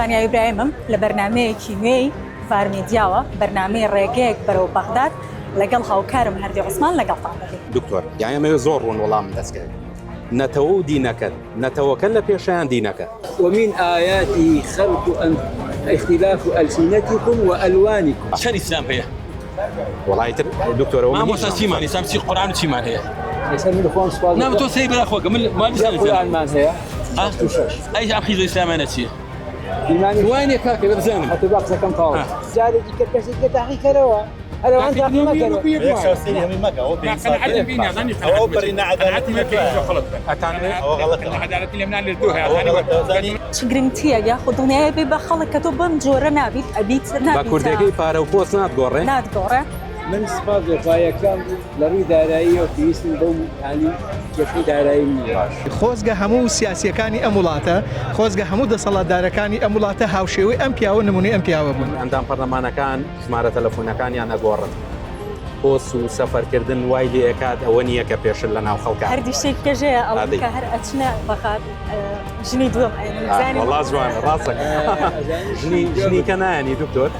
زانیا ئیبراهیمم لە بەرنامەیەکی نوێی فارمیدیاوە بەرنامەی ڕێگەیەک بەرەو بەغداد لەگەڵ هاوکارم هەردی عوسمان لەگەڵتان دەبێت. دکتۆر یانەوێ زۆر ڕوون وەڵام دەستکرد نەتەوە و دینەکەت نەتەوەکە لە پێشیان دینەکە. ومن آياته خلق اختلاف ألسنتكم وألوانكم. شن إسلام هي؟ وڵای تر دکتۆرەوە ما موسى سيمان إسلام سي قرآن سيمان هي؟ يسمي الإخوان صفات. نعم تو سيب الأخوة قبل ما يا قرآن ما هي؟ ها؟ أي أخيز الإسلام أنا سي؟ إيماني وين يكاك بزين؟ أتباق كم قال. جاري كركسي كتاعي كروا. هلا وأنت أخي ما كانوا. يكسرسيني هم ما قالوا كان عدل فينا ظني أو برينا عدالة غلط. ئەتانوێ أو غلط عدالة اللي من الدوها گرنگتیە یاخود دڵنیایە بێ بە خەڵک کە تۆ بەم جۆرە نابیت ئەبیت بە کوردەکەی پارە و پۆست ناتگۆڕێ ناتگۆڕێ. من سپاس وفايا كان لروي دارائي وفيسن بوم يعني كيفي دارائي باش. خۆزگە هەموو سیاسیەکانی ئەم وڵاتە خۆزگە هەموو دەسەڵاتدارەکانی ئەم وڵاتە هاوشێوەی ئەم پیاوە نمونەی ئەم پیاوە بوون. ئەندام پەرلەمانەکان ژمارە تەلەفۆنەکانیان ئەگۆڕن پۆست و سەفەرکردن وای لێ ئەکات ئەوە نییە کە پێشن لە ناو خەڵکە هەردی شتێک کەژەیە ئەڵ کە هەر ئەچنە بەخات ژنی دووەم وەڵا جوانە ڕاستەکە ژنی کە نایەنی دکتۆر.